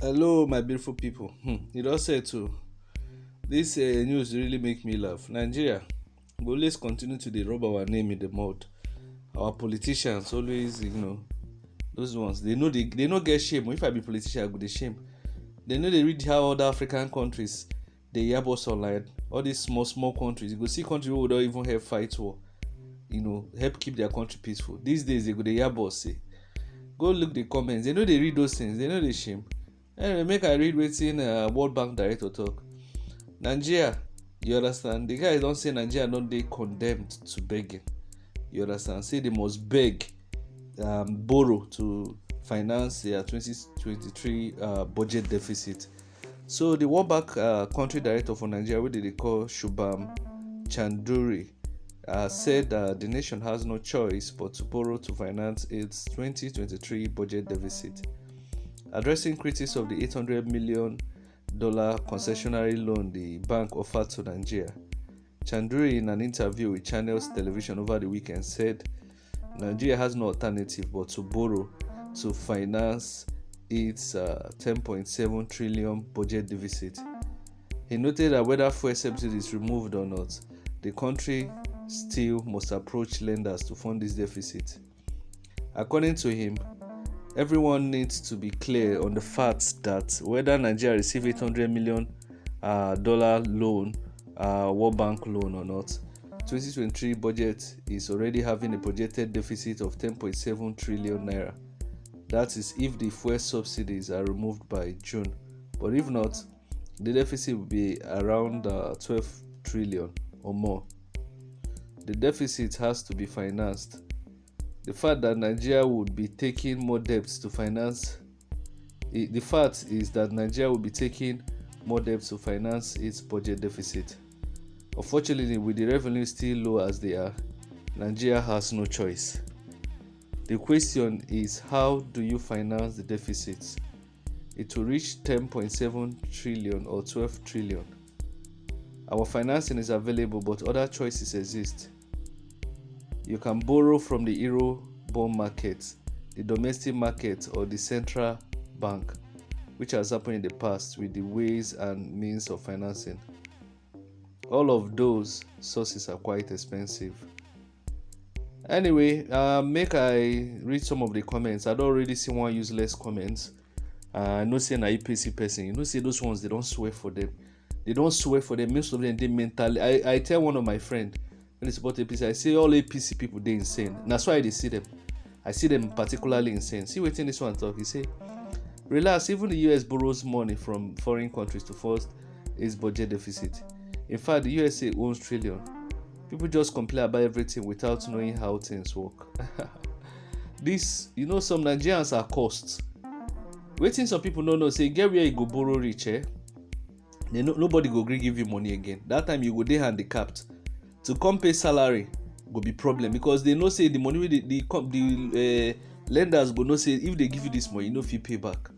Hello, my beautiful people. You don't say too. This news really make me laugh. Nigeria, we always continue to dey rub our name in the mud. Our politicians always, those ones. They no get shame. If I be politician, I go dey shame. They know they read how other African countries they yab us online. All these small countries. You go see countries who don't even help fight war. Help keep their country peaceful. These days they go dey yab us say. Go look the comments. They know they read those things. They know they shame. Anyway, make I read wetin World Bank director talk. Nigeria, you understand? The guy don say Nigeria don dey condemned to begging. You understand? Say they must beg, borrow to finance their 2023 budget deficit. So the World Bank country director for Nigeria, wey they call Shubham Chanduri, said the nation has no choice but to borrow to finance its 2023 budget deficit. Addressing critics of the $800 million concessionary loan the bank offered to Nigeria, Chanduri, in an interview with Channels Television over the weekend, said Nigeria has no alternative but to borrow to finance its 10.7 trillion budget deficit. He noted that whether fuel subsidy is removed or not, the country still must approach lenders to fund this deficit. According to him, everyone needs to be clear on the fact that whether Nigeria receive $800 million loan, World Bank loan or not, 2023 budget is already having a projected deficit of 10.7 trillion naira. That is if the fuel subsidies are removed by June. But if not, the deficit will be around 12 trillion or more. The deficit has to be financed. The fact that Nigeria would be taking more debts to finance the fact is that Nigeria will be taking more debts to finance its budget deficit. Unfortunately, with the revenue still low as they are, Nigeria has no choice. The question is, how do you finance the deficit? It will reach 10.7 trillion or 12 trillion. Our financing is available, but other choices exist. You can borrow from the Euro bond market, the domestic market, or the central bank, which has happened in the past with the ways and means of financing. All of those sources are quite expensive. Anyway, make I read some of the comments. I don't already see one useless comments. I know say na APC person. You know say those ones, they don't swear for them. They don't swear for them. Most of them, they mentally. I tell one of my friends, when they support APC, I say all APC people, they insane. That's why I see them. I see them particularly insane. See what this one talk. He say, relax, even the US borrows money from foreign countries to fund its budget deficit. In fact, the USA owns trillion. People just complain about everything without knowing how things work. This, some Nigerians are costs. Waiting some people don't know, say, get where you go borrow rich, nobody go gree give you money again. That time you go dey handicapped. To come pay salary go be problem, because they know say the money wey the lenders go know say if they give you this money, you no fit pay back.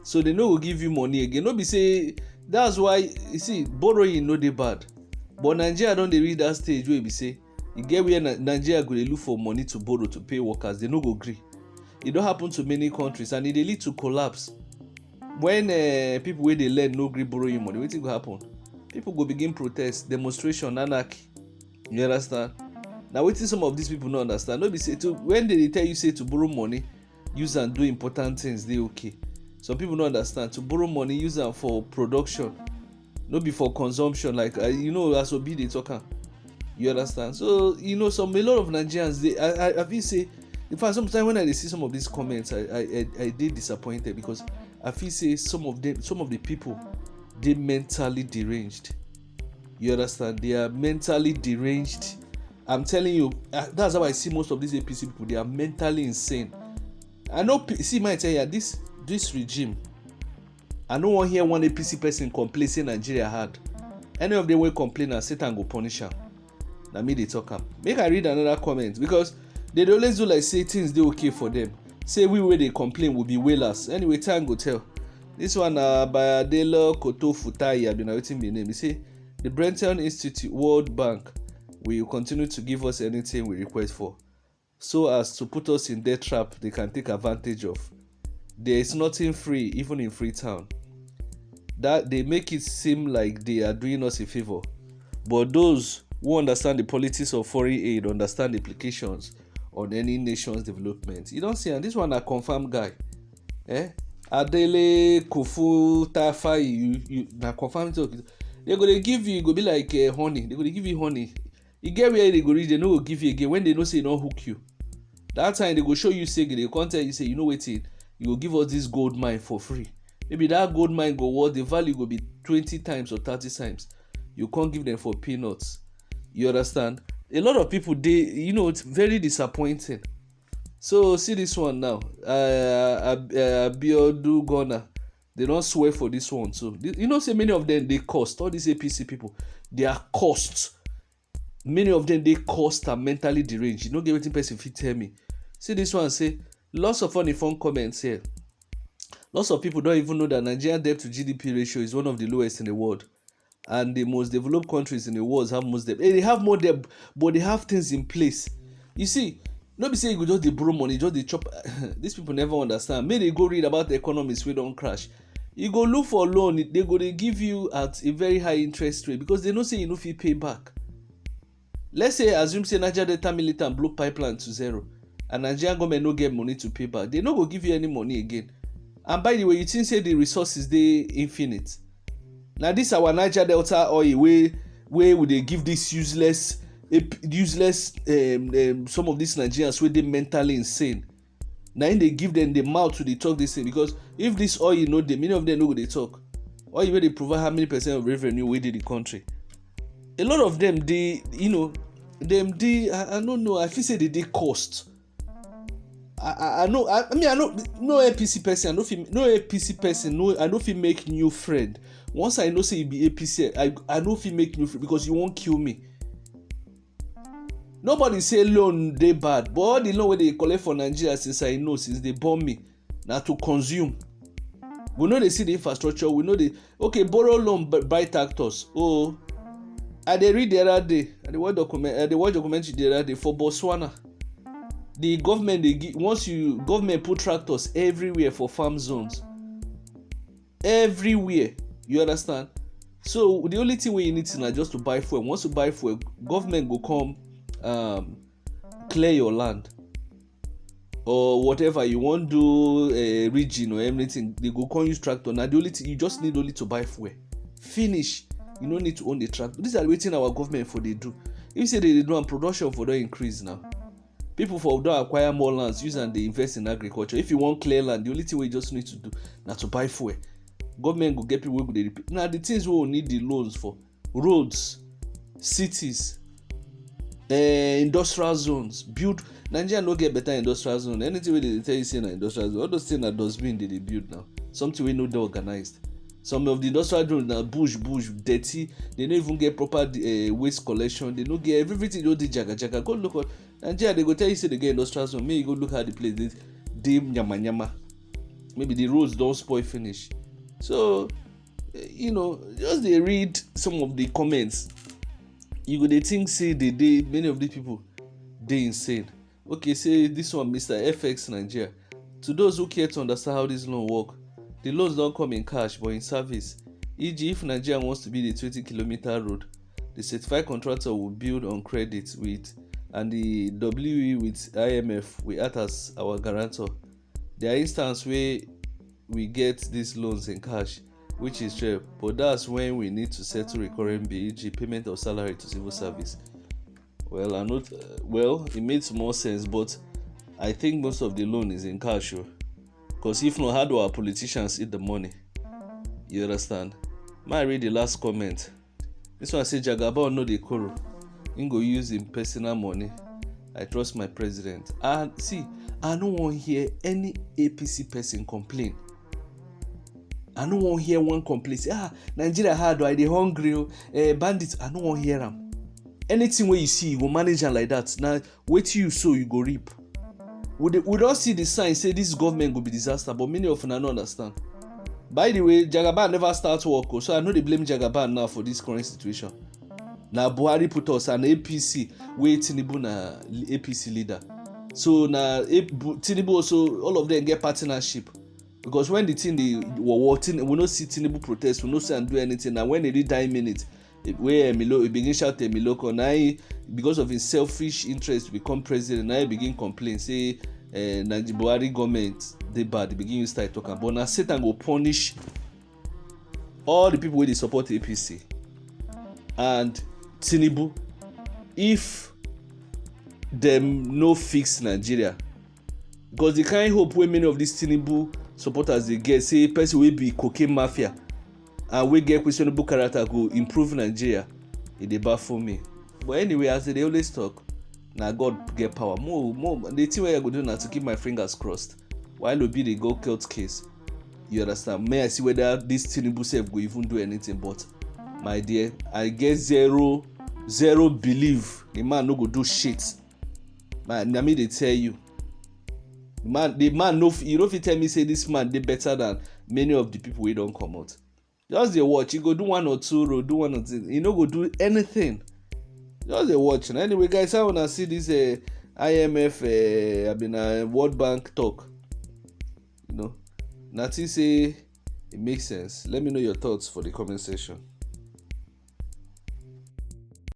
So they no go give you money again. No be say that's why you see borrowing no dey bad, but Nigeria don dey reach that stage wey be say e get where Nigeria go dey look for money to borrow to pay workers. They no go gree. E don happen to many countries and e dey lead to collapse. When people wey dey lend no gree borrow you money, wetin go happen? People go begin protest, demonstration, anarchy. You understand? Now wetin some of these people no understand, no be say when they tell you say to borrow money, use am do important things, dey okay. Some people no understand, to borrow money, use am for production, no be for consumption, like as Obi dey talk am. You understand? So a lot of Nigerians, I feel say, in fact, sometimes when I see some of these comments, I dey disappointed, because I feel say some of the people, they mentally deranged. You understand? They are mentally deranged. I'm telling you, that's how I see most of these APC people. They are mentally insane. I know. See, my tell you, this regime, I don't want to hear one APC person complain say Nigeria hard. Any of them will complain and Satan go punish them. Now me they talk am. Make I read another comment, because they always do like say things they okay for them. Say we where they complain will be wailers. Anyway, time go tell. This one by Adela Koto Futai, I've been waiting the name. He say the Brenton Institute World Bank will continue to give us anything we request for, so as to put us in debt trap they can take advantage of. there is nothing free even in Freetown. That they make it seem like they are doing us a favor, but those who understand the politics of foreign aid understand the implications on any nation's development. You don't see, and this one a confirmed guy. Adele Kofu Tafai, you na confirmed talk. They go dey give you, go be like honey. They go dey give you honey. You get where they go reach, they no go give you again when they know say no hook you. That time they go show you say they come tell you say, you know wetin, you go give us this gold mine for free. Maybe that gold mine go worth, the value go be 20 times or 30 times. You can't give them for peanuts. You understand? A lot of people, it's very disappointing. So see this one now. Abiodun Gona, they don't swear for this one. So say many of them they cost. All these APC people, they are cost. Many of them they cost are mentally deranged. You don't get anything person fit tell me. See this one say, lots of funny phone comments here. Lots of people don't even know that Nigerian debt to GDP ratio is one of the lowest in the world. And the most developed countries in the world have most debt. They have more debt, but they have things in place. You see, nobody say you go just dey borrow money, just dey chop. These people never understand. May they go read about the economies wey don crash. You go look for loan, they go dey give you at a very high interest rate because they know say you no fit pay back. Let's say, assume say Niger Delta militant blow pipeline to zero, and Nigerian government no get money to pay back. They no go give you any money again. And by the way, you think say the resources dey infinite. Now this our Niger Delta oil wey we dey give this useless some of these Nigerians wey dey mentally insane. Now they give them the mouth to dey talk this thing, because if this oil no dey, many of them no go dey talk. Oil wey dey provide how many percent of revenue wey dey the country. A lot of them I don't know. I feel say they dey cost. I know no APC person. I know if he make new friend. Once I know say you be APC, I know if he make new friend because you won't kill me. Nobody say loan they bad, but all the loan where they collect for Nigeria since they born me, now to consume. We know they see the infrastructure. We know they borrow loan but buy tractors. Oh, I they read the other day. I watch documentary the other day for Botswana. The government government put tractors everywhere for farm zones. Everywhere, you understand? So the only thing you need is not just to buy fuel. Once you buy fuel, government go come clear your land or whatever you want to do, region or everything. They go come use tractor. Now the only thing you just need only to buy fuel. Finish. You don't need to own the tractor. These are waiting our government for they do. If you say they do, and production for don't increase now. People for don't acquire more lands, use and they invest in agriculture. If you want clear land, the only thing we just need to do now to buy fuel. Government go get people who go dey repeat. Now the things we will need the loans for: roads, cities, industrial zones. Build. Nigeria no get better industrial zone. Anything wey they tell you say na industrial zone, all those things na dustbin they build now. Something we no dey organized. Some of the industrial zones na bush, dirty. They don't even get proper waste collection. They don't get everything. Don't dey jaga. Go look at Nigeria. They go tell you say they get industrial zone. Maybe you go look at the place. They nyama. Maybe the roads don't spoil finish. So, just they read some of the comments. You go they think say many of these people they insane. Okay, say this one, Mr. FX Nigeria. To those who care to understand how this loan work, the loans don't come in cash but in service. E.g., if Nigeria wants to build a 20-kilometer road, the certified contractor will build on credit with, and the WE with IMF will act as our guarantor. There are instances where we get these loans in cash, which is rare, but that's when we need to settle recurring bill, e.g., payment of salary to civil service. Well, it makes more sense, but I think most of the loan is in cash, because if not, how do our politicians eat the money? You understand? Might read the last comment. This one says Jagabon no dey koro. He go use him personal money. I trust my president. And see, I don't want to hear any APC person complain. I don't want to hear one complain. Say, Nigeria hard, or they hungry, bandits. I don't want to hear them. Anything where you see, you go manage them like that. Now, wait till you sow, you go reap. We don't see the sign say this government will be disaster, but many of them don't understand. By the way, Jagaban never starts work, so I know they blame Jagaban now for this current situation. Now Buhari put us an APC, where Tinubu na APC leader. So now Tinubu also, all of them get partnership. because when the thing dey war we no see Tinubu protest, we no see am do anything. Na when e reach that minute wey Emiloko begin shout Emiloko, na because of his selfish interest to become president, na he begin complain say Nigeria Buhari government dey bad. He begin use style talk am, but na Satan go punish all the people wey dey support APC and Tinubu if dem no fix Nigeria. Because the kind hope wey many of these Tinubu supporters dey get say person wey be cocaine mafia and wey get questionable character go improve Nigeria, e dey baffle me. But anyway, as they dey always talk, na God get power. More the thing wey I go do na to keep my fingers crossed while Obi dey go court case. You understand? May I see whether this Tinubu sef go even do anything. But my dear, I get zero belief the man no go do shit. Man, na me dey tell you. The man no, you no fit tell me say this man dey better than many of the people wey don comot. Just dey watch. He go do one or two road, do one or two. He no go do anything. Just dey watch. And anyway, guys, how una see this IMF World Bank talk? You know, na think say it makes sense. Let me know your thoughts for the comment section.